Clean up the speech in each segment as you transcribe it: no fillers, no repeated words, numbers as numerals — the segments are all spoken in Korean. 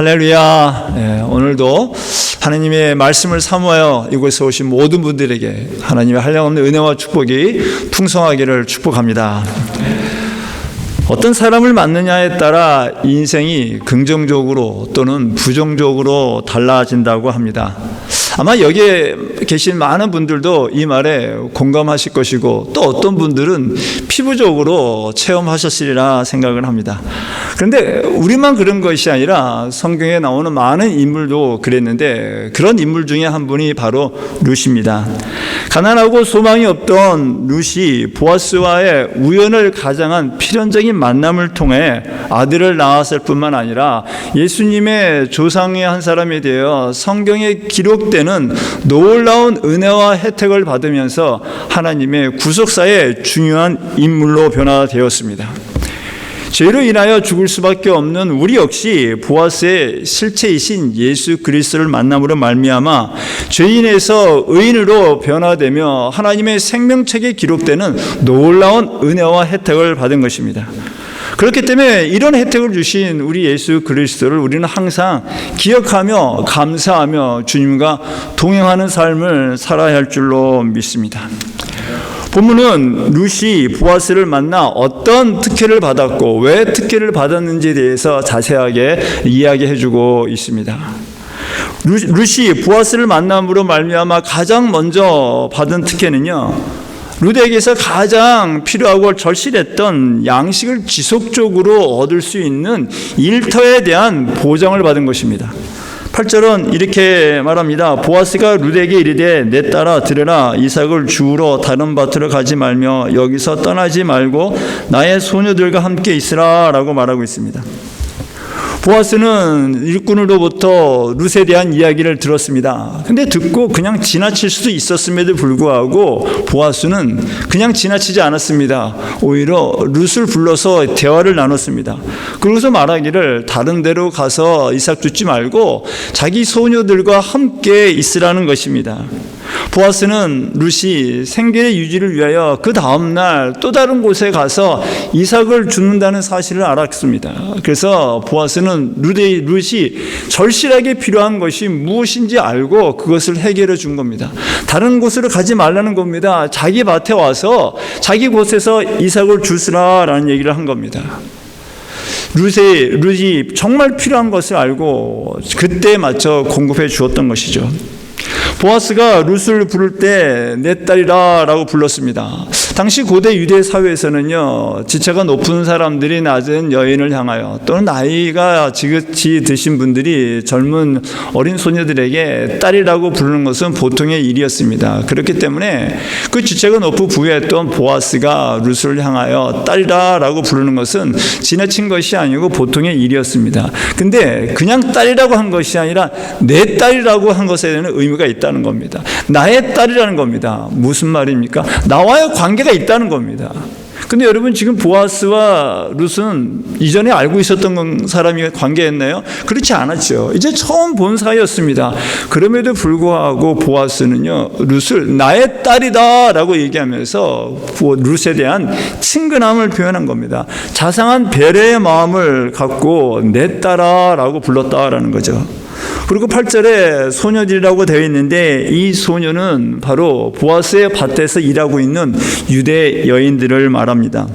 할렐루야. 오늘도 하나님의 말씀을 사모하여 이곳에 오신 모든 분들에게 하나님의 한량없는 은혜와 축복이 풍성하기를 축복합니다. 어떤 사람을 만느냐에 따라 인생이 긍정적으로 또는 부정적으로 달라진다고 합니다. 아마 여기에 계신 많은 분들도 이 말에 공감하실 것이고, 또 어떤 분들은 피부적으로 체험하셨으리라 생각을 합니다. 그런데 우리만 그런 것이 아니라 성경에 나오는 많은 인물도 그랬는데, 그런 인물 중에 한 분이 바로 룻입니다. 가난하고 소망이 없던 룻이 보아스와의 우연을 가장한 필연적인 만남을 통해 아들을 낳았을 뿐만 아니라 예수님의 조상의 한 사람이 되어 성경에 기록되는 놀라운 은혜와 혜택을 받으면서 하나님의 구속사의 중요한 인물로 변화되었습니다. 죄로 인하여 죽을 수밖에 없는 우리 역시 보아스의 실체이신 예수 그리스도를 만남으로 말미암아 죄인에서 의인으로 변화되며 하나님의 생명책에 기록되는 놀라운 은혜와 혜택을 받은 것입니다. 그렇기 때문에 이런 혜택을 주신 우리 예수 그리스도를 우리는 항상 기억하며 감사하며 주님과 동행하는 삶을 살아야 할 줄로 믿습니다. 본문은 룻이 보아스를 만나 어떤 특혜를 받았고 왜 특혜를 받았는지에 대해서 자세하게 이야기해주고 있습니다. 룻이 보아스를 만남으로 말미암아 가장 먼저 받은 특혜는요, 룻에게서 가장 필요하고 절실했던 양식을 지속적으로 얻을 수 있는 일터에 대한 보장을 받은 것입니다. 8절은 이렇게 말합니다. 보아스가 룻에게 이르되 내 딸아 들으라, 이삭을 주우러 다른 밭으로 가지 말며 여기서 떠나지 말고 나의 소녀들과 함께 있으라 라고 말하고 있습니다. 보아스는 일꾼으로부터 룻에 대한 이야기를 들었습니다. 근데 듣고 그냥 지나칠 수도 있었음에도 불구하고 보아스는 그냥 지나치지 않았습니다. 오히려 룻을 불러서 대화를 나눴습니다. 그러고서 말하기를 다른 데로 가서 이삭 줍지 말고 자기 소녀들과 함께 있으라는 것입니다. 보아스는 룻이 생계의 유지를 위하여 그 다음날 또 다른 곳에 가서 이삭을 죽는다는 사실을 알았습니다. 그래서 보아스는 룻이 절실하게 필요한 것이 무엇인지 알고 그것을 해결해 준 겁니다. 다른 곳으로 가지 말라는 겁니다. 자기 밭에 와서 자기 곳에서 이삭을 주스라라는 얘기를 한 겁니다. 룻이 정말 필요한 것을 알고 그때에 맞춰 공급해 주었던 것이죠. 보아스가 룻을 부를 때 내 딸이라 라고 불렀습니다. 당시 고대 유대 사회에서는요, 지체가 높은 사람들이 낮은 여인을 향하여 또는 나이가 지긋이 드신 분들이 젊은 어린 소녀들에게 딸이라고 부르는 것은 보통의 일이었습니다. 그렇기 때문에 그 지체가 높고 부유했던 보아스가 룻을 향하여 딸이라 라고 부르는 것은 지나친 것이 아니고 보통의 일이었습니다. 근데 그냥 딸이라고 한 것이 아니라 내 딸이라고 한 것에 대한 의미가 있다는 겁니다. 나의 딸이라는 겁니다. 무슨 말입니까? 나와의 관계가 있다는 겁니다. 근데 여러분, 지금 보아스와 룻은 이전에 알고 있었던 사람이 관계였나요? 그렇지 않았죠. 이제 처음 본 사이였습니다. 그럼에도 불구하고 보아스는요, 룻을 나의 딸이다 라고 얘기하면서 룻에 대한 친근함을 표현한 겁니다. 자상한 배려의 마음을 갖고 내 딸아 라고 불렀다라는 거죠. 그리고 8절에 소녀들이라고 되어 있는데, 이 소녀는 바로 보아스의 밭에서 일하고 있는 유대 여인들을 말합니다.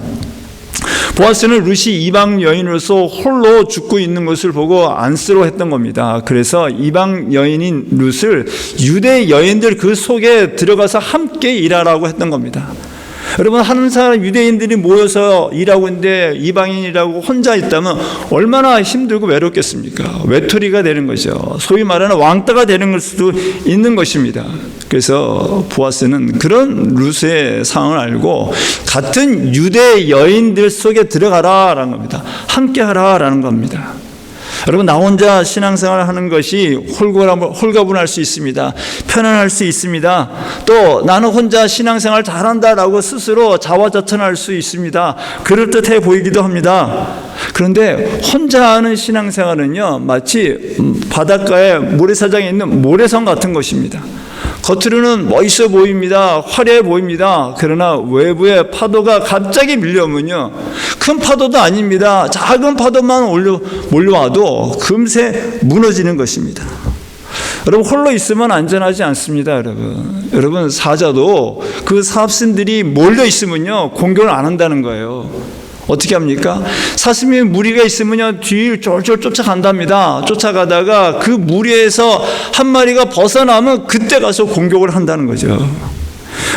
보아스는 룻이 이방 여인으로서 홀로 죽고 있는 것을 보고 안쓰러워했던 겁니다. 그래서 이방 여인인 룻을 유대 여인들 그 속에 들어가서 함께 일하라고 했던 겁니다. 여러분, 하는 사람 유대인들이 모여서 일하고 있는데 이방인이라고 혼자 있다면 얼마나 힘들고 외롭겠습니까? 외톨이가 되는 거죠. 소위 말하는 왕따가 되는 걸 수도 있는 것입니다. 그래서 보아스는 그런 룻의 상황을 알고 같은 유대 여인들 속에 들어가라라는 겁니다. 함께 하라라는 겁니다. 여러분, 나 혼자 신앙생활을 하는 것이 홀가분할 수 있습니다. 편안할 수 있습니다. 또 나는 혼자 신앙생활 잘한다라고 스스로 자화자찬할 수 있습니다. 그럴듯해 보이기도 합니다. 그런데 혼자 하는 신앙생활은요, 마치 바닷가에 모래사장에 있는 모래성 같은 것입니다. 겉으로는 멋있어 보입니다. 화려해 보입니다. 그러나 외부의 파도가 갑자기 밀려오면요, 큰 파도도 아닙니다. 작은 파도만 몰려와도 금세 무너지는 것입니다. 여러분, 홀로 있으면 안전하지 않습니다. 여러분 사자도 그 사슴들이 몰려 있으면요 공격을 안 한다는 거예요. 어떻게 합니까? 사슴이 무리가 있으면요 뒤를 쫄쫄 쫓아간답니다. 쫓아가다가 그 무리에서 한 마리가 벗어나면 그때 가서 공격을 한다는 거죠.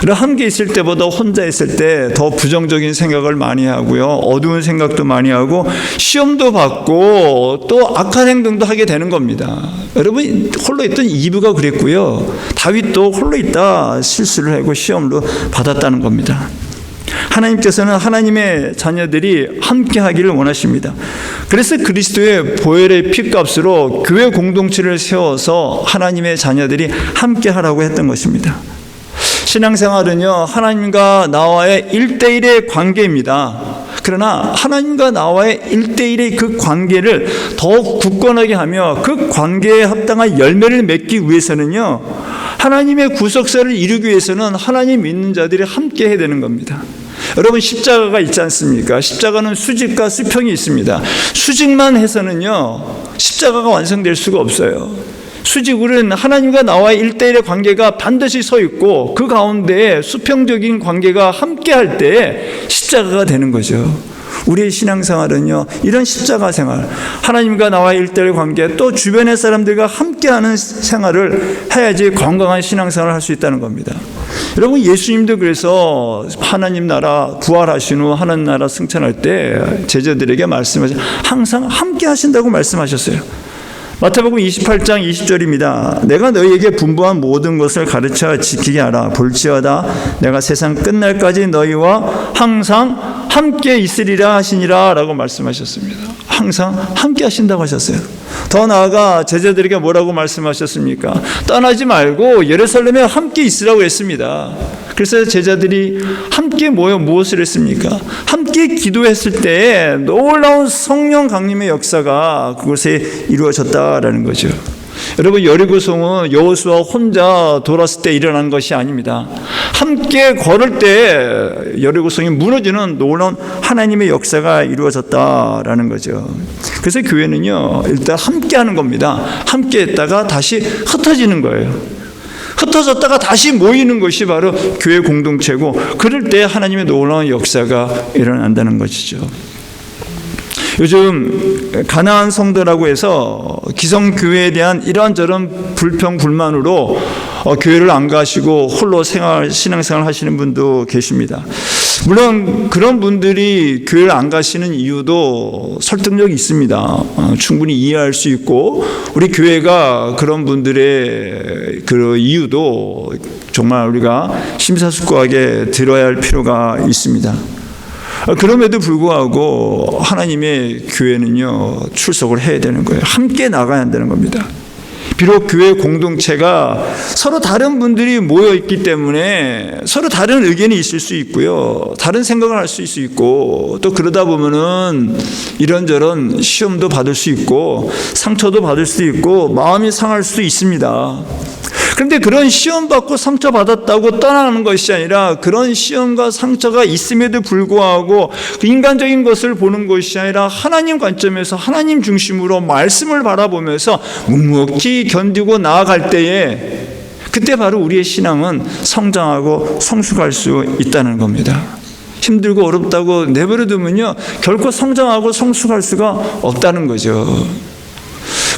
함께 있을 때보다 혼자 있을 때 더 부정적인 생각을 많이 하고요, 어두운 생각도 많이 하고 시험도 받고 또 악한 행동도 하게 되는 겁니다. 여러분, 홀로 있던 이브가 그랬고요, 다윗도 홀로 있다 실수를 하고 시험도 받았다는 겁니다. 하나님께서는 하나님의 자녀들이 함께 하기를 원하십니다. 그래서 그리스도의 보혈의 피값으로 교회 공동체를 세워서 하나님의 자녀들이 함께 하라고 했던 것입니다. 신앙생활은요, 하나님과 나와의 1대1의 관계입니다. 그러나 하나님과 나와의 1대1의 그 관계를 더욱 굳건하게 하며 그 관계에 합당한 열매를 맺기 위해서는요, 하나님의 구속사를 이루기 위해서는 하나님 믿는 자들이 함께 해야 되는 겁니다. 여러분, 십자가가 있지 않습니까? 십자가는 수직과 수평이 있습니다. 수직만 해서는요 십자가가 완성될 수가 없어요. 수직으로는 하나님과 나와의 1대1의 관계가 반드시 서 있고 그 가운데에 수평적인 관계가 함께 할 때 십자가가 되는 거죠. 우리의 신앙생활은요 이런 십자가 생활, 하나님과 나와의 1대1 관계, 또 주변의 사람들과 함께하는 생활을 해야지 건강한 신앙생활을 할 수 있다는 겁니다. 여러분, 예수님도 그래서 하나님 나라 부활하신 후 하나님 나라 승천할 때 제자들에게 말씀하신, 항상 함께 하신다고 말씀하셨어요. 마태복음 28장 20절입니다. 내가 너희에게 분부한 모든 것을 가르쳐 지키게 하라. 볼지어다 내가 세상 끝날까지 너희와 항상 함께 있으리라 하시니라 라고 말씀하셨습니다. 항상 함께 하신다고 하셨어요. 더 나아가 제자들에게 뭐라고 말씀하셨습니까? 떠나지 말고 예루살렘에 함께 있으라고 했습니다. 그래서 제자들이 함께 모여 무엇을 했습니까? 함께 기도했을 때 놀라운 성령 강림의 역사가 그곳에 이루어졌다라는 거죠. 여러분, 여리고성은 여호수아 혼자 돌았을 때 일어난 것이 아닙니다. 함께 걸을 때 여리고성이 무너지는 놀라운 하나님의 역사가 이루어졌다라는 거죠. 그래서 교회는요 일단 함께 하는 겁니다. 함께 했다가 다시 흩어지는 거예요. 흩어졌다가 다시 모이는 것이 바로 교회 공동체고, 그럴 때 하나님의 놀라운 역사가 일어난다는 것이죠. 요즘 가나안 성도라고 해서 기성교회에 대한 이런저런 불평 불만으로 교회를 안 가시고 홀로 신앙생활 하시는 분도 계십니다. 물론 그런 분들이 교회를 안 가시는 이유도 설득력이 있습니다. 충분히 이해할 수 있고, 우리 교회가 그런 분들의 그 이유도 정말 우리가 심사숙고하게 들어야 할 필요가 있습니다. 그럼에도 불구하고 하나님의 교회는요 출석을 해야 되는 거예요. 함께 나가야 한다는 겁니다. 비록 교회 공동체가 서로 다른 분들이 모여 있기 때문에 서로 다른 의견이 있을 수 있고요, 다른 생각을 할 수 있고, 또 그러다 보면은 이런저런 시험도 받을 수 있고 상처도 받을 수 있고 마음이 상할 수도 있습니다. 그런데 그런 시험 받고 상처 받았다고 떠나는 것이 아니라, 그런 시험과 상처가 있음에도 불구하고 그 인간적인 것을 보는 것이 아니라 하나님 관점에서 하나님 중심으로 말씀을 바라보면서 묵묵히 견디고 나아갈 때에, 그때 바로 우리의 신앙은 성장하고 성숙할 수 있다는 겁니다. 힘들고 어렵다고 내버려 두면요 결코 성장하고 성숙할 수가 없다는 거죠.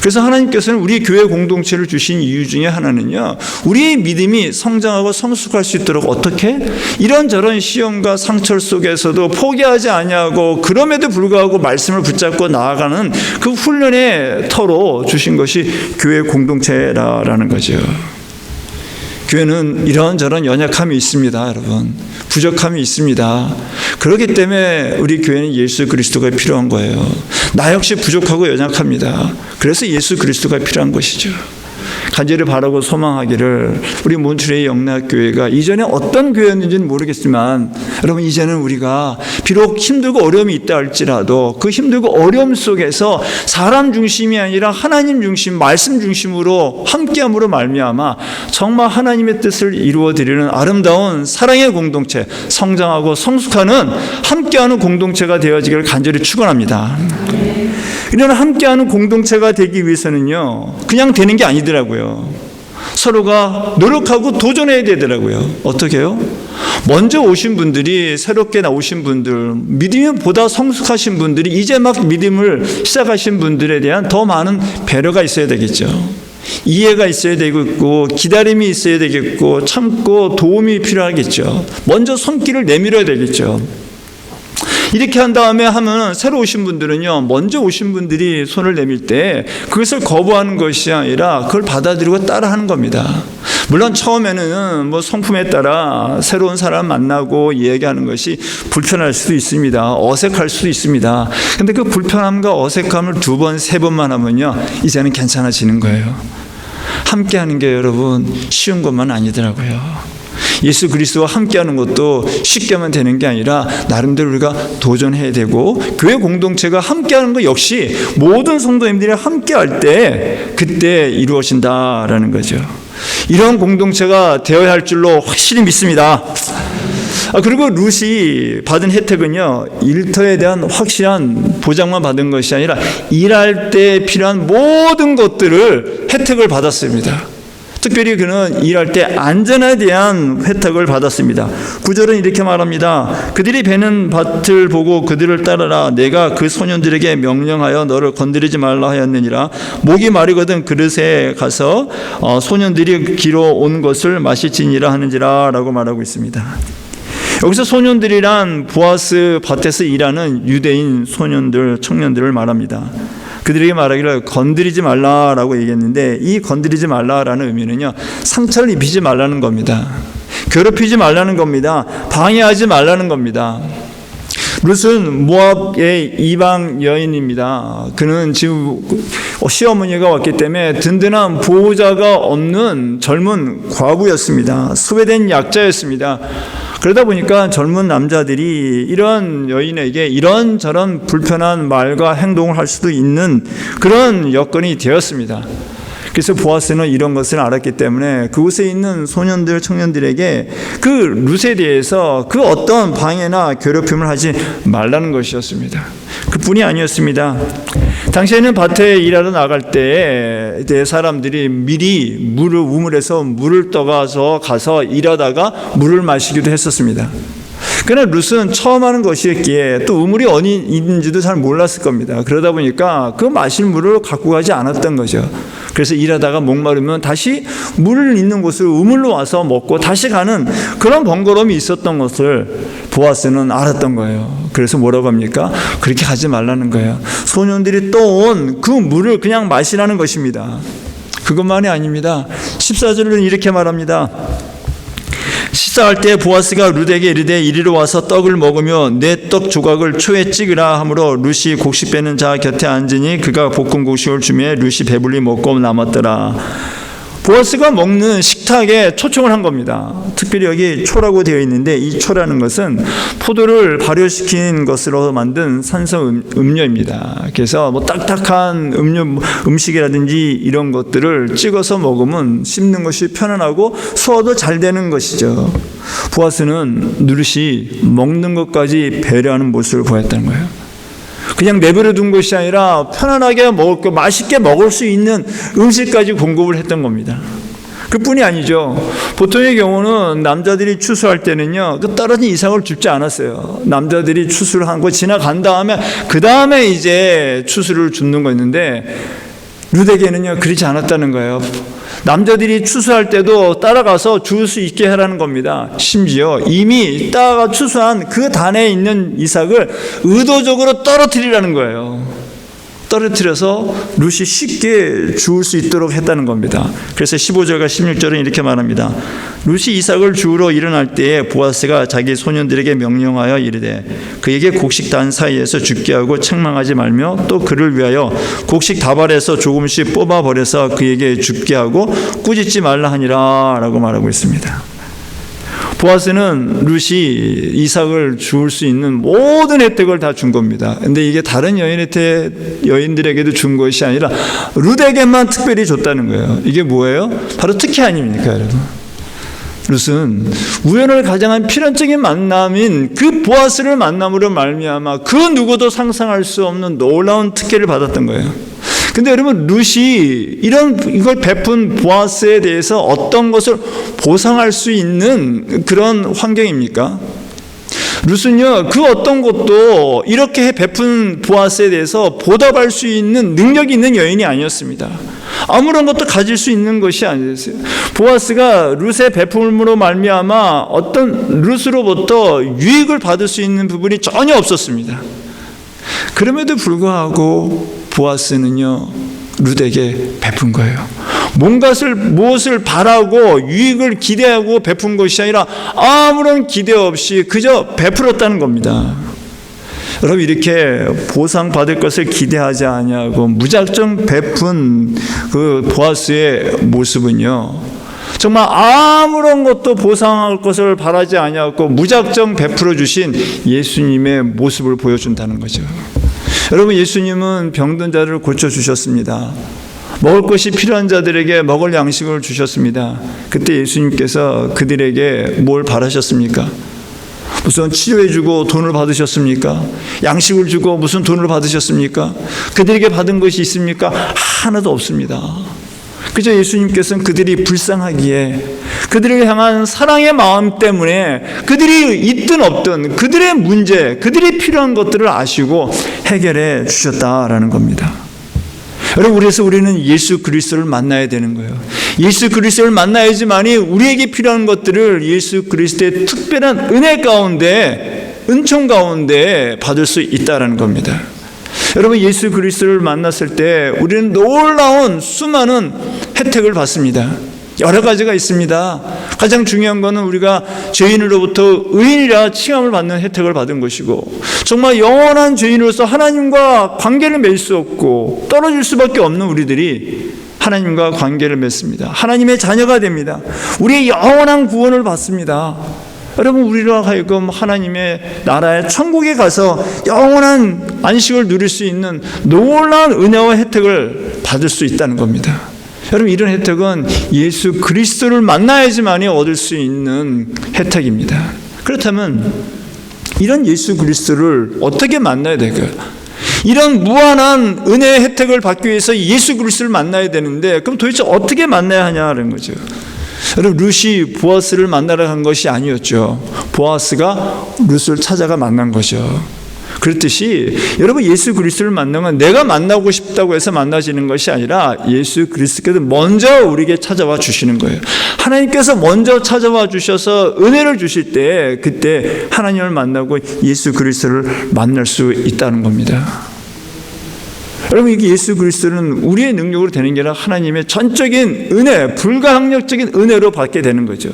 그래서 하나님께서는 우리 교회 공동체를 주신 이유 중에 하나는요, 우리의 믿음이 성장하고 성숙할 수 있도록 어떻게? 이런저런 시험과 상처 속에서도 포기하지 아니하고 그럼에도 불구하고 말씀을 붙잡고 나아가는 그 훈련의 터로 주신 것이 교회 공동체라는 거죠. 교회는 이런저런 연약함이 있습니다, 여러분. 부족함이 있습니다. 그렇기 때문에 우리 교회는 예수 그리스도가 필요한 거예요. 나 역시 부족하고 연약합니다. 그래서 예수 그리스도가 필요한 것이죠. 간절히 바라고 소망하기를 우리 몬트레이 영락교회가 이전에 어떤 교회였는지는 모르겠지만 여러분 이제는 우리가 비록 힘들고 어려움이 있다 할지라도 그 힘들고 어려움 속에서 사람 중심이 아니라 하나님 중심, 말씀 중심으로 함께함으로 말미암아 정말 하나님의 뜻을 이루어드리는 아름다운 사랑의 공동체, 성장하고 성숙하는 함께하는 공동체가 되어지기를 간절히 축원합니다. 이런 함께하는 공동체가 되기 위해서는요 그냥 되는 게 아니더라고요. 서로가 노력하고 도전해야 되더라고요. 어떻게 해요? 먼저 오신 분들이, 새롭게 나오신 분들, 믿음이 보다 성숙하신 분들이, 이제 막 믿음을 시작하신 분들에 대한 더 많은 배려가 있어야 되겠죠. 이해가 있어야 되겠고, 기다림이 있어야 되겠고, 참고 도움이 필요하겠죠. 먼저 손길을 내밀어야 되겠죠. 이렇게 한 다음에 하면 새로 오신 분들은요, 먼저 오신 분들이 손을 내밀 때 그것을 거부하는 것이 아니라 그걸 받아들이고 따라하는 겁니다. 물론 처음에는 뭐 성품에 따라 새로운 사람 만나고 얘기하는 것이 불편할 수도 있습니다. 어색할 수도 있습니다. 근데 그 불편함과 어색함을 2번, 3번만 하면요, 이제는 괜찮아지는 거예요. 함께 하는 게 여러분 쉬운 것만 아니더라고요. 예수 그리스도와 함께하는 것도 쉽게 하면 되는 게 아니라 나름대로 우리가 도전해야 되고, 교회 공동체가 함께하는 것 역시 모든 성도님들이 함께할 때 그때 이루어진다라는 거죠. 이런 공동체가 되어야 할 줄로 확실히 믿습니다. 그리고 룻이 받은 혜택은요, 일터에 대한 확실한 보장만 받은 것이 아니라 일할 때 필요한 모든 것들을 혜택을 받았습니다. 특별히 그는 일할 때 안전에 대한 혜택을 받았습니다. 9절은 이렇게 말합니다. 그들이 베는 밭을 보고 그들을 따르라. 내가 그 소년들에게 명령하여 너를 건드리지 말라 하였느니라. 목이 마르거든 그릇에 가서 소년들이 기로 온 것을 마실지니라 하는지라 라고 말하고 있습니다. 여기서 소년들이란 보아스 밭에서 일하는 유대인 소년들, 청년들을 말합니다. 그들에게 말하기를 건드리지 말라라고 얘기했는데, 이 건드리지 말라라는 의미는요, 상처를 입히지 말라는 겁니다. 괴롭히지 말라는 겁니다. 방해하지 말라는 겁니다. 룻은 모압의 이방 여인입니다. 그는 지금 시어머니가 왔기 때문에 든든한 보호자가 없는 젊은 과부였습니다. 소외된 약자였습니다. 그러다 보니까 젊은 남자들이 이런 여인에게 이런저런 불편한 말과 행동을 할 수도 있는 그런 여건이 되었습니다. 그래서 보아스는 이런 것을 알았기 때문에 그곳에 있는 소년들, 청년들에게 그 룻에 대해서 그 어떤 방해나 괴롭힘을 하지 말라는 것이었습니다. 그뿐이 아니었습니다. 당시에는 밭에 일하러 나갈 때에 사람들이 미리 물을 우물에서 물을 떠가서 가서 일하다가 물을 마시기도 했었습니다. 그러나 룻은 처음 하는 것이었기에 또 우물이 어디 있는지도 잘 몰랐을 겁니다. 그러다 보니까 그 마실 물을 갖고 가지 않았던 거죠. 그래서 일하다가 목마르면 다시 물 있는 곳을 우물로 와서 먹고 다시 가는 그런 번거로움이 있었던 것을 보아스는 알았던 거예요. 그래서 뭐라고 합니까? 그렇게 하지 말라는 거예요. 소년들이 떠온 그 물을 그냥 마시라는 것입니다. 그것만이 아닙니다. 14절은 이렇게 말합니다. 식사할 때 보아스가 룻에게 이르되 이리로 와서 떡을 먹으며 내 떡 조각을 초에 찍으라 하므로 룻이 곡식 빼는 자 곁에 앉으니 그가 볶은 곡식을 주매 룻이 배불리 먹고 남았더라. 보아스가 먹는 식탁에 초청을 한 겁니다. 특별히 여기 초라고 되어 있는데 이 초라는 것은 포도를 발효시킨 것으로 만든 산성 음료입니다. 그래서 뭐 딱딱한 음식이라든지 이런 것들을 찍어서 먹으면 씹는 것이 편안하고 소화도 잘 되는 것이죠. 보아스는 룻이 먹는 것까지 배려하는 모습을 보였다는 거예요. 그냥 내버려 둔 것이 아니라 편안하게 먹고 맛있게 먹을 수 있는 음식까지 공급을 했던 겁니다. 그뿐이 아니죠. 보통의 경우는 남자들이 추수할 때는요, 그 떨어진 이상을 줍지 않았어요. 남자들이 추수를 한 거 지나간 다음에 그 다음에 이제 추수를 줍는 거였는데 룻에게는요 그렇지 않았다는 거예요. 남자들이 추수할 때도 따라가서 줄 수 있게 하라는 겁니다. 심지어 이미 따가 추수한 그 단에 있는 이삭을 의도적으로 떨어뜨리라는 거예요. 떨어뜨려서 룻이 쉽게 죽을 수 있도록 했다는 겁니다. 그래서 15절과 16절은 이렇게 말합니다. 룻이 이삭을 주우러 일어날 때에 보아스가 자기 소년들에게 명령하여 이르되 그에게 곡식 단 사이에서 죽게 하고 책망하지 말며 또 그를 위하여 곡식 다발에서 조금씩 뽑아버려서 그에게 죽게 하고 꾸짖지 말라 하니라 라고 말하고 있습니다. 보아스는 룻이 이삭을 주울 수 있는 모든 혜택을 다 준 겁니다. 근데 이게 다른 여인들에게도 준 것이 아니라 룻에게만 특별히 줬다는 거예요. 이게 뭐예요? 바로 특혜 아닙니까, 여러분? 룻은 우연을 가장한 필연적인 만남인 그 보아스를 만남으로 말미암아 그 누구도 상상할 수 없는 놀라운 특혜를 받았던 거예요. 근데 여러분, 룻이 이걸 베푼 보아스에 대해서 어떤 것을 보상할 수 있는 그런 환경입니까? 룻은요, 그 어떤 것도 이렇게 베푼 보아스에 대해서 보답할 수 있는 능력이 있는 여인이 아니었습니다. 아무런 것도 가질 수 있는 것이 아니었어요. 보아스가 룻의 베품으로 말미암아 어떤 룻으로부터 유익을 받을 수 있는 부분이 전혀 없었습니다. 그럼에도 불구하고 보아스는요, 룻에게 베푼 거예요. 무엇을 바라고 유익을 기대하고 베푼 것이 아니라 아무런 기대 없이 그저 베풀었다는 겁니다. 여러분, 이렇게 보상받을 것을 기대하지 아니하고 무작정 베푼 그 보아스의 모습은요, 정말 아무런 것도 보상할 것을 바라지 아니하고 무작정 베풀어 주신 예수님의 모습을 보여준다는 거죠. 여러분, 예수님은 병든 자를 고쳐주셨습니다. 먹을 것이 필요한 자들에게 먹을 양식을 주셨습니다. 그때 예수님께서 그들에게 뭘 바라셨습니까? 무슨 치료해주고 돈을 받으셨습니까? 양식을 주고 무슨 돈을 받으셨습니까? 그들에게 받은 것이 있습니까? 하나도 없습니다. 그저 예수님께서는 그들이 불쌍하기에 그들을 향한 사랑의 마음 때문에 그들이 있든 없든 그들의 문제, 그들이 필요한 것들을 아시고 해결해 주셨다라는 겁니다. 여러분, 그래서 우리는 예수 그리스도를 만나야 되는 거예요. 예수 그리스도를 만나야지만이 우리에게 필요한 것들을 예수 그리스도의 특별한 은혜 가운데, 은총 가운데 받을 수 있다라는 겁니다. 여러분, 예수 그리스도를 만났을 때 우리는 놀라운 수많은 혜택을 받습니다. 여러 가지가 있습니다. 가장 중요한 것은 우리가 죄인으로부터 의인이라 칭함을 받는 혜택을 받은 것이고, 정말 영원한 죄인으로서 하나님과 관계를 맺을 수 없고 떨어질 수밖에 없는 우리들이 하나님과 관계를 맺습니다. 하나님의 자녀가 됩니다. 우리의 영원한 구원을 받습니다. 여러분, 우리로 하여금 하나님의 나라의 천국에 가서 영원한 안식을 누릴 수 있는 놀라운 은혜와 혜택을 받을 수 있다는 겁니다. 여러분, 이런 혜택은 예수 그리스도를 만나야지만이 얻을 수 있는 혜택입니다. 그렇다면 이런 예수 그리스도를 어떻게 만나야 될까요? 이런 무한한 은혜의 혜택을 받기 위해서 예수 그리스도를 만나야 되는데, 그럼 도대체 어떻게 만나야 하냐는 거죠. 여러분, 룻이 보아스를 만나러 간 것이 아니었죠. 보아스가 룻을 찾아가 만난 거죠. 그렇듯이 여러분, 예수 그리스도를 만나면 내가 만나고 싶다고 해서 만나지는 것이 아니라 예수 그리스도께서 먼저 우리에게 찾아와 주시는 거예요. 하나님께서 먼저 찾아와 주셔서 은혜를 주실 때 그때 하나님을 만나고 예수 그리스도를 만날 수 있다는 겁니다. 여러분, 이게 예수 그리스도는 우리의 능력으로 되는 게 아니라 하나님의 전적인 은혜, 불가항력적인 은혜로 받게 되는 거죠.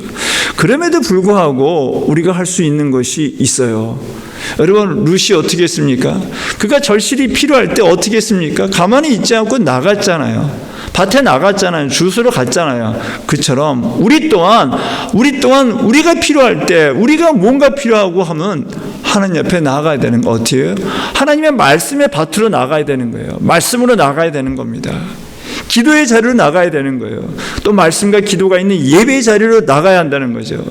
그럼에도 불구하고 우리가 할 수 있는 것이 있어요. 여러분, 룻이 어떻게 했습니까? 그가 절실히 필요할 때 어떻게 했습니까? 가만히 있지 않고 나갔잖아요. 밭에 나갔잖아요. 주스러 갔잖아요. 그처럼 우리 또한 우리가 필요할 때, 우리가 뭔가 필요하고 하면 하나님 옆에 나가야 되는 거 어때요? 하나님의 말씀의 밭으로 나가야 되는 거예요. 말씀으로 나가야 되는 겁니다. 기도의 자리로 나가야 되는 거예요. 또 말씀과 기도가 있는 예배의 자리로 나가야 한다는 거죠.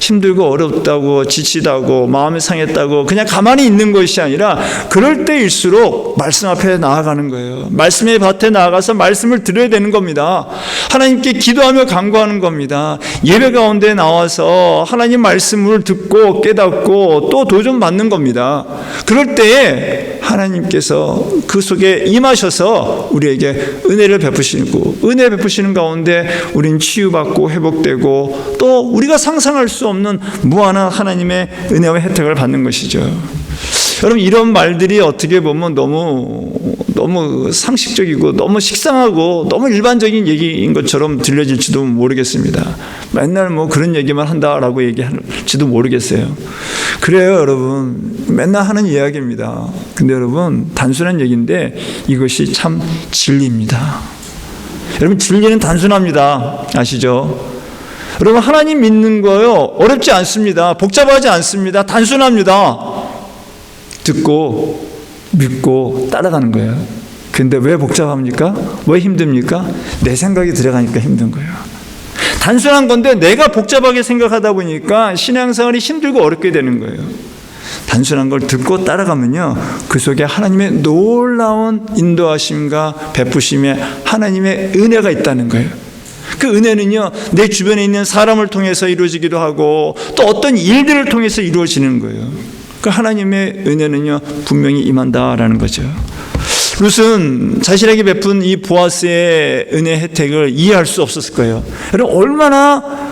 힘들고 어렵다고 지치다고 마음이 상했다고 그냥 가만히 있는 것이 아니라 그럴 때일수록 말씀 앞에 나아가는 거예요. 말씀의 밭에 나아가서 말씀을 들어야 되는 겁니다. 하나님께 기도하며 간구하는 겁니다. 예배 가운데 나와서 하나님 말씀을 듣고 깨닫고 또 도전 받는 겁니다. 그럴 때에 하나님께서 그 속에 임하셔서 우리에게 은혜를 베푸시고, 은혜 베푸시는 가운데 우린 치유받고 회복되고 또 우리가 상상할 수 없는 무한한 하나님의 은혜와 혜택을 받는 것이죠. 여러분, 이런 말들이 어떻게 보면 너무 상식적이고 너무 식상하고 너무 일반적인 얘기인 것처럼 들려질지도 모르겠습니다. 맨날 뭐 그런 얘기만 한다라고 얘기할지도 모르겠어요. 그래요, 여러분. 맨날 하는 이야기입니다. 근데 여러분, 단순한 얘기인데 이것이 참 진리입니다. 여러분, 진리는 단순합니다. 아시죠? 여러분, 하나님 믿는 거요, 어렵지 않습니다. 복잡하지 않습니다. 단순합니다. 듣고 믿고 따라가는 거예요. 근데 왜 복잡합니까? 왜 힘듭니까? 내 생각이 들어가니까 힘든 거예요. 단순한 건데 내가 복잡하게 생각하다 보니까 신앙생활이 힘들고 어렵게 되는 거예요. 단순한 걸 듣고 따라가면요, 그 속에 하나님의 놀라운 인도하심과 베푸심에 하나님의 은혜가 있다는 거예요. 그 은혜는요, 내 주변에 있는 사람을 통해서 이루어지기도 하고 또 어떤 일들을 통해서 이루어지는 거예요. 그 하나님의 은혜는요, 분명히 임한다라는 거죠. 룻은 자신에게 베푼 이 보아스의 은혜 혜택을 이해할 수 없었을 거예요. 여러분, 얼마나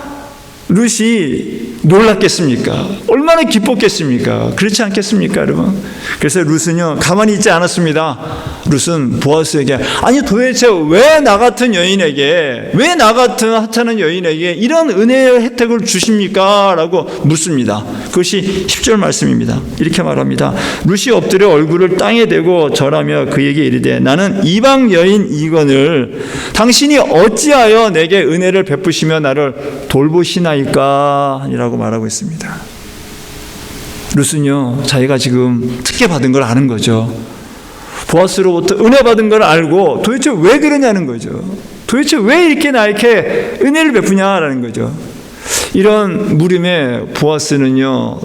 룻이 놀랐겠습니까? 얼마나 기뻤겠습니까? 그렇지 않겠습니까, 여러분? 그래서 룻은요, 가만히 있지 않았습니다. 룻은 보아스에게, 아니 도대체 왜 나 같은 여인에게, 왜 나 같은 하찮은 여인에게 이런 은혜의 혜택을 주십니까? 라고 묻습니다. 그것이 10절 말씀입니다. 이렇게 말합니다. 룻이 엎드려 얼굴을 땅에 대고 절하며 그에게 이르되, 나는 이방 여인 이건을 당신이 어찌하여 내게 은혜를 베푸시며 나를 돌보시나이까? 이라고 말하고 있습니다. 룻은요, 자기가 지금 특혜 받은 걸 아는 거죠. 보아스로부터 은혜 받은 걸 알고 도대체 왜 그러냐는 거죠. 도대체 왜 이렇게 나에게 은혜를 베푸냐라는 거죠. 이런 물음에 보아스는요,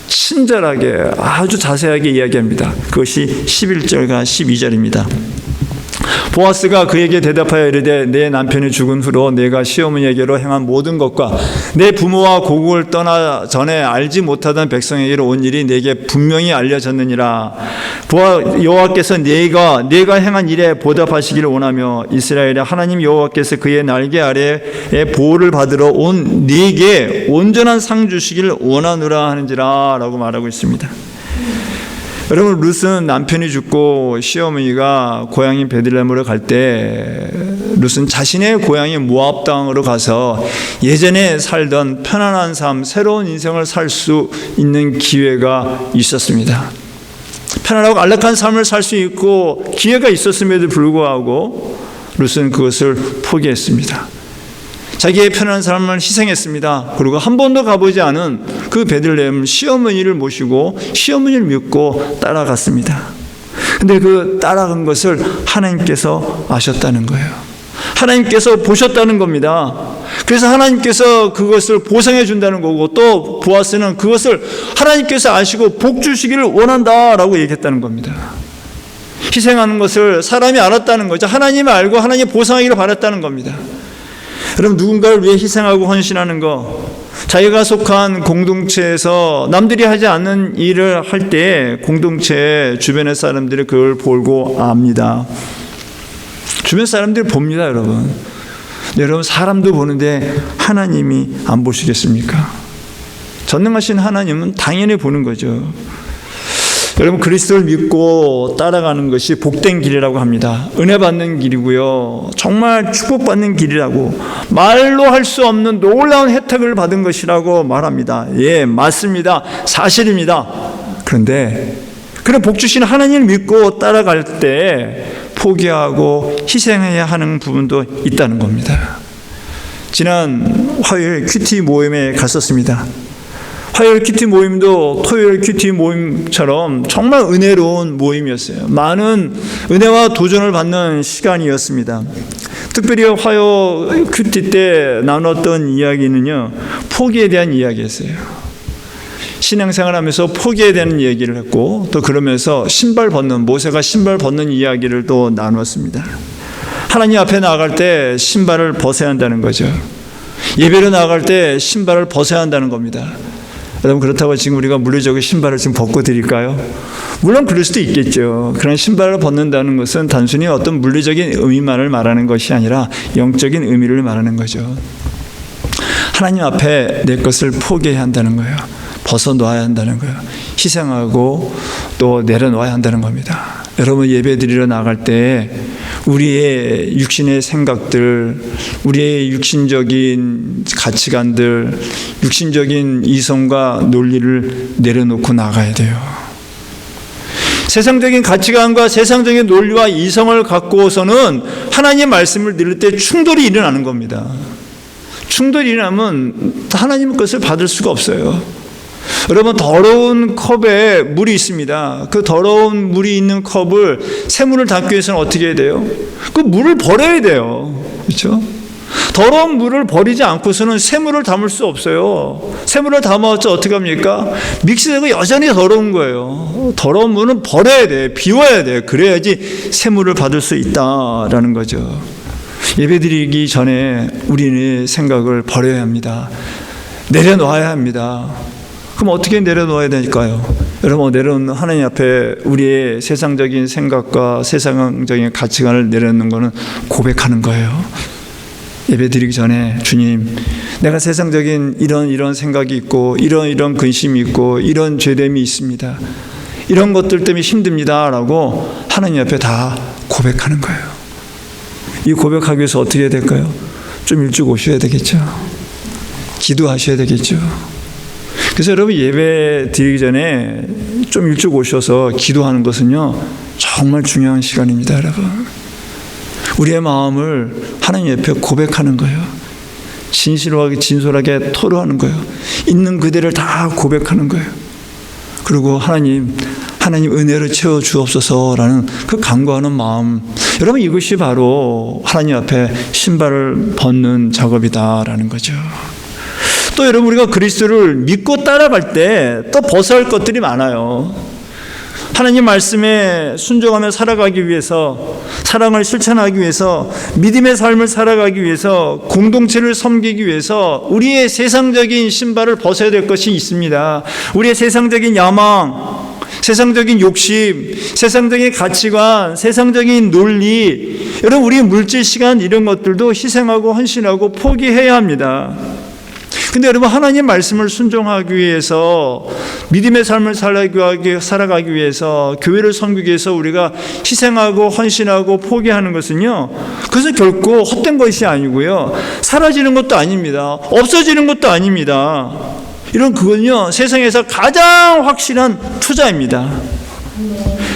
친절하게 아주 자세하게 이야기합니다. 그것이 11절과 12절입니다. 보아스가 그에게 대답하여 이르되, 내 남편이 죽은 후로 내가 시어머니에게로 행한 모든 것과 내 부모와 고국을 떠나 전에 알지 못하던 백성에게로 온 일이 내게 분명히 알려졌느니라. 여호와께서 내가 행한 일에 보답하시기를 원하며 이스라엘의 하나님 여호와께서 그의 날개 아래에 보호를 받으러 온 네게 온전한 상 주시기를 원하노라 하는지라 라고 말하고 있습니다. 여러분, 룻은 남편이 죽고 시어머니가 고향인 베들레헴으로 갈 때 룻은 자신의 고향인 모압 땅으로 가서 예전에 살던 편안한 삶, 새로운 인생을 살 수 있는 기회가 있었습니다. 편안하고 안락한 삶을 살 수 있고 기회가 있었음에도 불구하고 룻은 그것을 포기했습니다. 자기의 편안한 삶을 희생했습니다. 그리고 한 번도 가보지 않은 그 베들레헴 시어머니를 모시고 시어머니를 믿고 따라갔습니다. 근데 그 따라간 것을 하나님께서 아셨다는 거예요. 하나님께서 보셨다는 겁니다. 그래서 하나님께서 그것을 보상해 준다는 거고, 또 보아스는 그것을 하나님께서 아시고 복 주시기를 원한다라고 얘기했다는 겁니다. 희생하는 것을 사람이 알았다는 거죠. 하나님이 알고 하나님 보상하기를 바랐다는 겁니다. 여러분, 누군가를 위해 희생하고 헌신하는 거, 자기가 속한 공동체에서 남들이 하지 않는 일을 할 때 공동체 주변의 사람들이 그걸 보고 압니다. 주변 사람들이 봅니다, 여러분. 네, 여러분, 사람도 보는데 하나님이 안 보시겠습니까? 전능하신 하나님은 당연히 보는 거죠. 여러분, 그리스도를 믿고 따라가는 것이 복된 길이라고 합니다. 은혜 받는 길이고요, 정말 축복받는 길이라고, 말로 할 수 없는 놀라운 혜택을 받은 것이라고 말합니다. 예, 맞습니다. 사실입니다. 그런데 그런 복 주신 하나님을 믿고 따라갈 때 포기하고 희생해야 하는 부분도 있다는 겁니다. 지난 화요일 큐티 모임에 갔었습니다. 화요일 큐티 모임도 토요일 큐티 모임처럼 정말 은혜로운 모임이었어요. 많은 은혜와 도전을 받는 시간이었습니다. 특별히 화요 큐티 때 나눴던 이야기는요, 포기에 대한 이야기였어요. 신앙생활하면서 포기에 대한 얘기를 했고, 또 그러면서 모세가 신발 벗는 이야기를 또 나누었습니다. 하나님 앞에 나아갈 때 신발을 벗어야 한다는 거죠. 예배로 나아갈 때 신발을 벗어야 한다는 겁니다. 여러분, 그렇다고 지금 우리가 물리적으로 신발을 지금 벗고 드릴까요? 물론 그럴 수도 있겠죠. 그런 신발을 벗는다는 것은 단순히 어떤 물리적인 의미만을 말하는 것이 아니라 영적인 의미를 말하는 거죠. 하나님 앞에 내 것을 포기해야 한다는 거예요. 벗어놓아야 한다는 거예요. 희생하고 또 내려놓아야 한다는 겁니다. 여러분, 예배드리러 나갈 때 우리의 육신의 생각들, 우리의 육신적인 가치관들, 육신적인 이성과 논리를 내려놓고 나가야 돼요. 세상적인 가치관과 세상적인 논리와 이성을 갖고서는 하나님의 말씀을 들을 때 충돌이 일어나는 겁니다. 충돌이 일어나면 하나님의 것을 받을 수가 없어요. 여러분, 더러운 컵에 물이 있습니다. 그 더러운 물이 있는 컵을 새물을 담기 위해서는 어떻게 해야 돼요? 그 물을 버려야 돼요. 그렇죠? 더러운 물을 버리지 않고서는 새물을 담을 수 없어요. 새물을 담아서 어떻게 합니까? 믹스되고 여전히 더러운 거예요. 더러운 물은 버려야 돼. 비워야 돼. 그래야지 새물을 받을 수 있다라는 거죠. 예배드리기 전에 우리는 생각을 버려야 합니다. 내려놓아야 합니다. 그럼 어떻게 내려놓아야 될까요? 여러분, 내려놓는 하나님 앞에 우리의 세상적인 생각과 세상적인 가치관을 내려놓는 것은 고백하는 거예요. 예배드리기 전에, 주님, 내가 세상적인 이런 생각이 있고 이런 근심이 있고 이런 죄됨이 있습니다. 이런 것들 때문에 힘듭니다 라고 하나님 앞에 다 고백하는 거예요. 이 고백하기 위해서 어떻게 해야 될까요? 좀 일찍 오셔야 되겠죠. 기도하셔야 되겠죠. 그래서 여러분, 예배 드리기 전에 좀 일찍 오셔서 기도하는 것은요, 정말 중요한 시간입니다. 여러분, 우리의 마음을 하나님 옆에 고백하는 거예요. 진솔하게 토로하는 거예요. 있는 그대를 다 고백하는 거예요. 그리고 하나님 은혜로 채워 주옵소서라는 그 간구하는 마음, 여러분, 이것이 바로 하나님 앞에 신발을 벗는 작업이다라는 거죠. 또 여러분, 우리가 그리스도를 믿고 따라갈 때 또 벗어야 할 것들이 많아요. 하나님 말씀에 순종하며 살아가기 위해서, 사랑을 실천하기 위해서, 믿음의 삶을 살아가기 위해서, 공동체를 섬기기 위해서 우리의 세상적인 신발을 벗어야 될 것이 있습니다. 우리의 세상적인 야망, 세상적인 욕심, 세상적인 가치관, 세상적인 논리, 여러분, 우리 물질 시간 이런 것들도 희생하고 헌신하고 포기해야 합니다. 근데 여러분, 하나님 말씀을 순종하기 위해서, 믿음의 삶을 살아가기 위해서, 교회를 섬기기 위해서 우리가 희생하고 헌신하고 포기하는 것은요, 그것은 결코 헛된 것이 아니고요, 사라지는 것도 아닙니다. 없어지는 것도 아닙니다. 그건요, 세상에서 가장 확실한 투자입니다.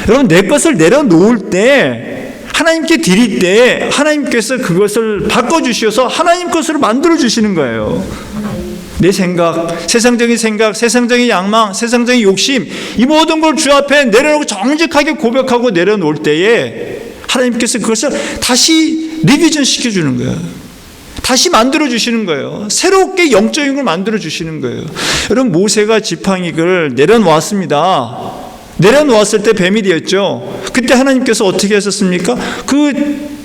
여러분, 내 것을 내려놓을 때, 하나님께 드릴 때 하나님께서 그것을 바꿔주셔서 하나님 것으로 만들어주시는 거예요. 내 생각, 세상적인 양망, 세상적인 욕심, 이 모든 걸 주 앞에 내려놓고 정직하게 고백하고 내려놓을 때에 하나님께서 그것을 다시 리비전 시켜주는 거예요. 다시 만들어주시는 거예요. 새롭게 영적인 걸 만들어주시는 거예요. 여러분, 모세가 지팡이를 내려놓았습니다. 내려놓았을 때 뱀이 되었죠. 그때 하나님께서 어떻게 하셨습니까? 그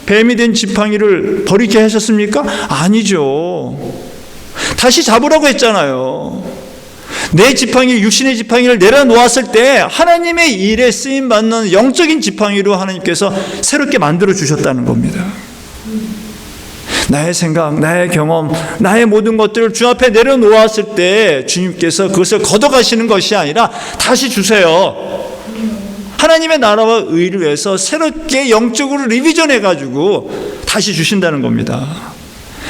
뱀이 된 지팡이를 버리게 하셨습니까? 아니죠. 다시 잡으라고 했잖아요. 내 지팡이, 육신의 지팡이를 내려놓았을 때 하나님의 일에 쓰임받는 영적인 지팡이로 하나님께서 새롭게 만들어 주셨다는 겁니다. 나의 생각, 나의 경험, 나의 모든 것들을 주 앞에 내려놓았을 때 주님께서 그것을 걷어가시는 것이 아니라 다시 주세요. 하나님의 나라와 의를 위해서 새롭게 영적으로 리비전해가지고 다시 주신다는 겁니다.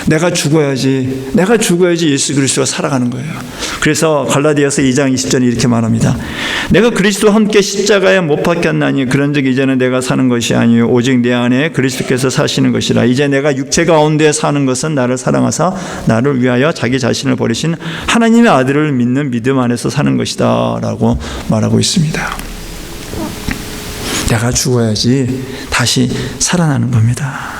내가 죽어야지 예수 그리스도가 살아가는 거예요. 그래서 갈라디아서 2장 20절에 이렇게 말합니다. 내가 그리스도와 함께 십자가에 못 박혔나니 그런즉 이제는 내가 사는 것이 아니요 오직 내 안에 그리스도께서 사시는 것이라. 이제 내가 육체 가운데 사는 것은 나를 사랑하사 나를 위하여 자기 자신을 버리신 하나님의 아들을 믿는 믿음 안에서 사는 것이다 라고 말하고 있습니다. 내가 죽어야지 다시 살아나는 겁니다.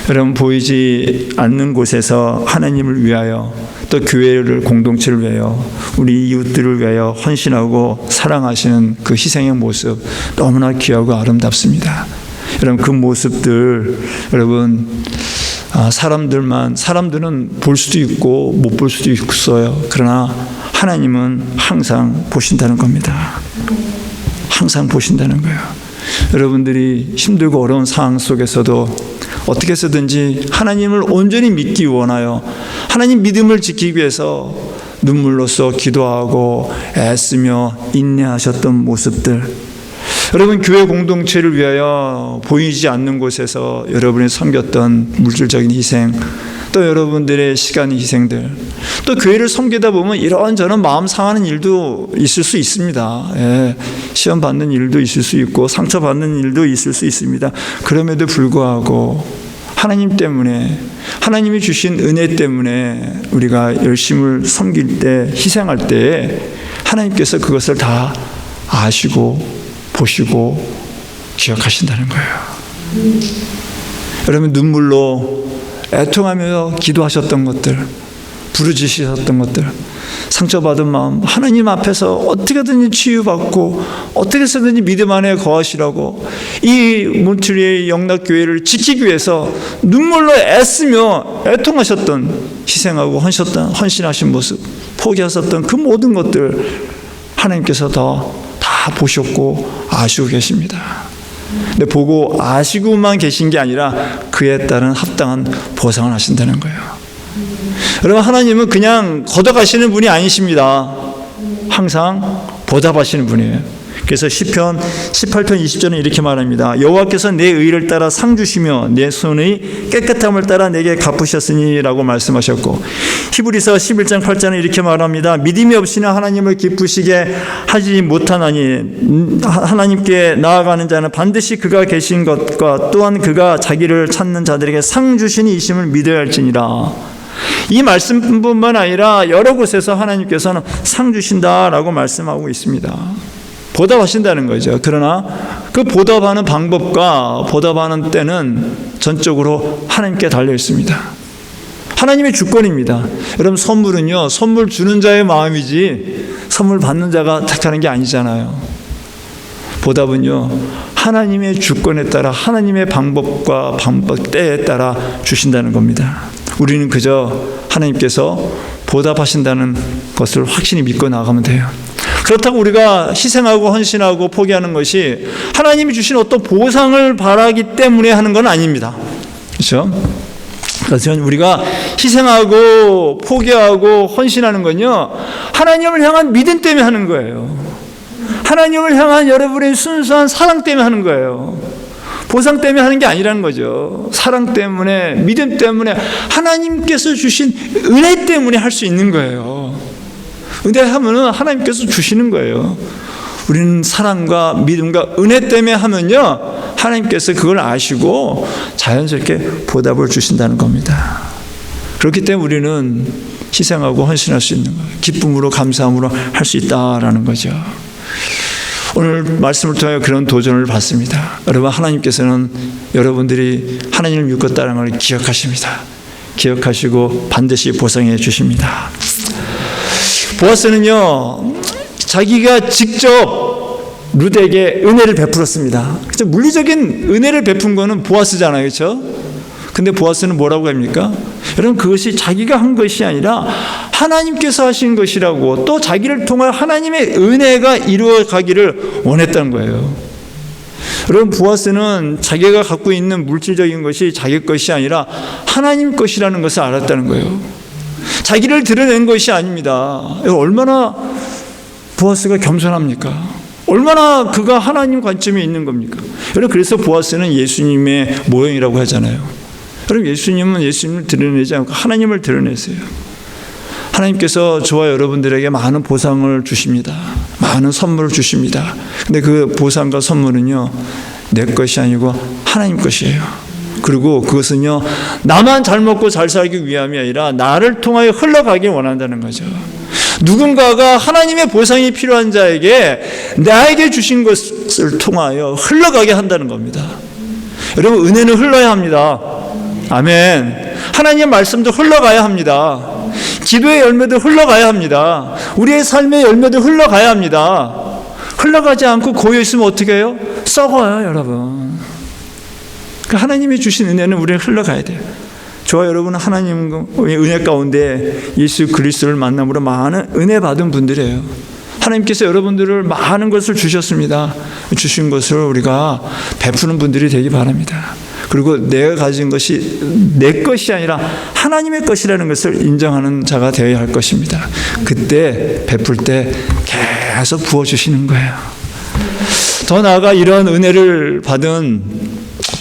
여러분, 보이지 않는 곳에서 하나님을 위하여, 또 교회를, 공동체를 위하여, 우리 이웃들을 위하여 헌신하고 사랑하시는 그 희생의 모습 너무나 귀하고 아름답습니다. 여러분, 그 모습들, 여러분, 사람들은 볼 수도 있고 못 볼 수도 있어요. 그러나 하나님은 항상 보신다는 겁니다. 항상 보신다는 거예요. 여러분들이 힘들고 어려운 상황 속에서도 어떻게 해서든지 하나님을 온전히 믿기 원하여 하나님 믿음을 지키기 위해서 눈물로써 기도하고 애쓰며 인내하셨던 모습들, 여러분 교회 공동체를 위하여 보이지 않는 곳에서 여러분이 섬겼던 물질적인 희생, 또 여러분들의 시간 희생들, 또 교회를 섬기다 보면 이런저런 마음 상하는 일도 있을 수 있습니다. 예, 시험 받는 일도 있을 수 있고 상처 받는 일도 있을 수 있습니다. 그럼에도 불구하고 하나님 때문에, 하나님이 주신 은혜 때문에 우리가 열심을 섬길 때, 희생할 때 하나님께서 그것을 다 아시고 보시고 기억하신다는 거예요. 여러분 눈물로 애통하며 기도하셨던 것들, 부르짖으셨던 것들, 상처받은 마음 하나님 앞에서 어떻게든 치유받고 어떻게 해서든지 믿음 안에 거하시라고 이 몬트리의 영락교회를 지키기 위해서 눈물로 애쓰며 애통하셨던, 희생하고 헌신하신 모습, 포기하셨던 그 모든 것들 하나님께서 다 보셨고 아시고 계십니다. 근데 보고 아시고만 계신 게 아니라 그에 따른 합당한 보상을 하신다는 거예요. 여러분 하나님은 그냥 걷어가시는 분이 아니십니다. 항상 보답하시는 분이에요. 그래서 시편 18편 20절은 이렇게 말합니다. 여호와께서 내 의를 따라 상 주시며 내 손의 깨끗함을 따라 내게 갚으셨으니 라고 말씀하셨고, 히브리서 11장 8절은 이렇게 말합니다. 믿음이 없이는 하나님을 기쁘시게 하지 못하나니 하나님께 나아가는 자는 반드시 그가 계신 것과 또한 그가 자기를 찾는 자들에게 상 주시니 이심을 믿어야 할지니라. 이 말씀뿐만 아니라 여러 곳에서 하나님께서는 상 주신다라고 말씀하고 있습니다. 보답하신다는 거죠. 그러나 그 보답하는 방법과 보답하는 때는 전적으로 하나님께 달려 있습니다. 하나님의 주권입니다. 여러분 선물은요, 선물 주는 자의 마음이지 선물 받는 자가 택하는 게 아니잖아요. 보답은요, 하나님의 주권에 따라 하나님의 방법과 때에 따라 주신다는 겁니다. 우리는 그저 하나님께서 보답하신다는 것을 확신히 믿고 나가면 돼요. 그렇다고 우리가 희생하고 헌신하고 포기하는 것이 하나님이 주신 어떤 보상을 바라기 때문에 하는 건 아닙니다. 그렇죠? 그래서 우리가 희생하고 포기하고 헌신하는 건요, 하나님을 향한 믿음 때문에 하는 거예요. 하나님을 향한 여러분의 순수한 사랑 때문에 하는 거예요. 보상 때문에 하는 게 아니라는 거죠. 사랑 때문에, 믿음 때문에, 하나님께서 주신 은혜 때문에 할 수 있는 거예요. 은혜하면은 하나님께서 주시는 거예요. 우리는 사랑과 믿음과 은혜 때문에 하면요, 하나님께서 그걸 아시고 자연스럽게 보답을 주신다는 겁니다. 그렇기 때문에 우리는 희생하고 헌신할 수 있는 거예요. 기쁨으로 감사함으로 할 수 있다라는 거죠. 오늘 말씀을 통해 그런 도전을 받습니다. 여러분 하나님께서는 여러분들이 하나님을 믿고 따르는 걸 기억하십니다. 기억하시고 반드시 보상해 주십니다. 보아스는요, 자기가 직접 룻에게 은혜를 베풀었습니다. 그렇죠? 물리적인 은혜를 베푼 거는 보아스잖아요. 그렇죠? 근데 보아스는 뭐라고 합니까? 여러분 그것이 자기가 한 것이 아니라 하나님께서 하신 것이라고, 또 자기를 통한 하나님의 은혜가 이루어가기를 원했다는 거예요. 여러분 보아스는 자기가 갖고 있는 물질적인 것이 자기 것이 아니라 하나님 것이라는 것을 알았다는 거예요. 자기를 드러낸 것이 아닙니다. 얼마나 보아스가 겸손합니까? 얼마나 그가 하나님 관점에 있는 겁니까? 여러분 그래서 보아스는 예수님의 모형이라고 하잖아요. 여러분 예수님은 예수님을 드러내지 않고 하나님을 드러내세요. 하나님께서 저와 여러분들에게 많은 보상을 주십니다. 많은 선물을 주십니다. 근데 그 보상과 선물은요, 내 것이 아니고 하나님 것이에요. 그리고 그것은요, 나만 잘 먹고 잘 살기 위함이 아니라 나를 통하여 흘러가길 원한다는 거죠. 누군가가 하나님의 보상이 필요한 자에게 나에게 주신 것을 통하여 흘러가게 한다는 겁니다. 여러분 은혜는 흘러야 합니다. 아멘. 하나님의 말씀도 흘러가야 합니다. 기도의 열매도 흘러가야 합니다. 우리의 삶의 열매도 흘러가야 합니다. 흘러가지 않고 고여 있으면 어떻게 해요? 썩어요, 여러분. 하나님이 주신 은혜는 우리는 흘러가야 돼요. 저와 여러분은 하나님의 은혜 가운데 예수 그리스도를 만남으로 많은 은혜 받은 분들이에요. 하나님께서 여러분들을 많은 것을 주셨습니다. 주신 것을 우리가 베푸는 분들이 되기 바랍니다. 그리고 내가 가진 것이 내 것이 아니라 하나님의 것이라는 것을 인정하는 자가 되어야 할 것입니다. 그때 베풀 때 계속 부어주시는 거예요. 더 나아가 이런 은혜를 받은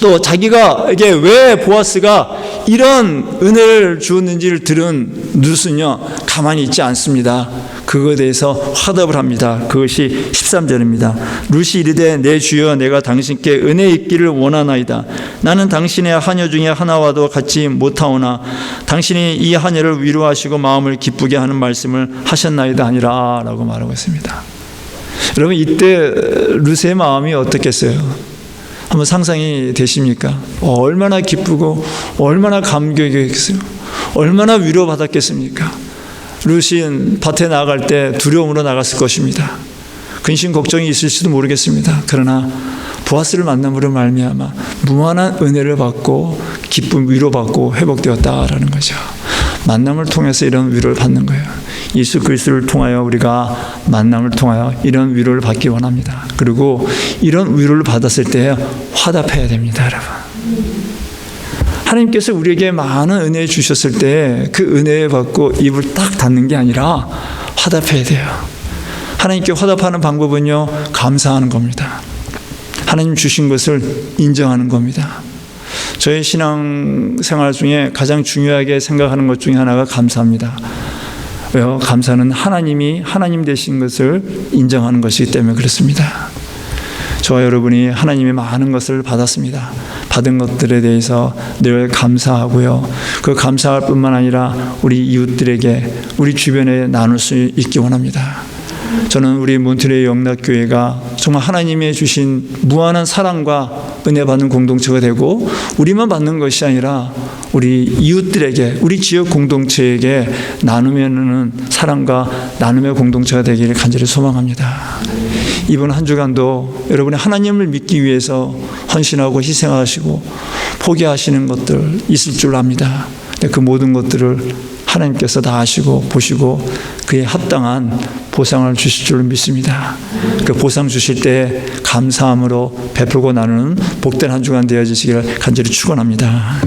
또 자기가 이게 왜 보아스가 이런 은혜를 주었는지를 들은 룻은요 가만히 있지 않습니다. 그거에 대해서 화답을 합니다. 그것이 13절입니다. 룻이 이르되 내 주여 내가 당신께 은혜 있기를 원하나이다. 나는 당신의 하녀 중에 하나와도 같이 못하오나 당신이 이 하녀를 위로하시고 마음을 기쁘게 하는 말씀을 하셨나이다 아니라 라고 말하고 있습니다. 여러분 이때 룻의 마음이 어떻겠어요? 한번 상상이 되십니까? 얼마나 기쁘고 얼마나 감격이겠어요? 얼마나 위로받았겠습니까? 룻이 밭에 나갈 때 두려움으로 나갔을 것입니다. 근심 걱정이 있을지도 모르겠습니다. 그러나 보아스를 만남으로 말미암아 무한한 은혜를 받고 기쁨 위로받고 회복되었다라는 거죠. 만남을 통해서 이런 위로를 받는 거예요. 예수 그리스도를 통하여 우리가 만남을 통하여 이런 위로를 받기 원합니다. 그리고 이런 위로를 받았을 때 화답해야 됩니다, 여러분. 하나님께서 우리에게 많은 은혜 주셨을 때 그 은혜 받고 입을 딱 닫는 게 아니라 화답해야 돼요. 하나님께 화답하는 방법은요, 감사하는 겁니다. 하나님 주신 것을 인정하는 겁니다. 저의 신앙생활 중에 가장 중요하게 생각하는 것 중에 하나가 감사합니다. 왜요? 감사는 하나님이 하나님 되신 것을 인정하는 것이기 때문에 그렇습니다. 저와 여러분이 하나님의 많은 것을 받았습니다. 받은 것들에 대해서 늘 감사하고요. 그 감사할 뿐만 아니라 우리 이웃들에게 우리 주변에 나눌 수 있기 원합니다. 저는 우리 몬트레이 영락교회가 정말 하나님의 주신 무한한 사랑과 은혜 받는 공동체가 되고 우리만 받는 것이 아니라 우리 이웃들에게 우리 지역 공동체에게 나누면은 사랑과 나눔의 공동체가 되기를 간절히 소망합니다. 이번 한 주간도 여러분이 하나님을 믿기 위해서 헌신하고 희생하시고 포기하시는 것들 있을 줄 압니다. 그 모든 것들을 하나님께서 다 아시고 보시고 그에 합당한 보상을 주실 줄 믿습니다. 그 보상 주실 때 감사함으로 베풀고 나누는 복된 한 주간 되어지시기를 간절히 축원합니다.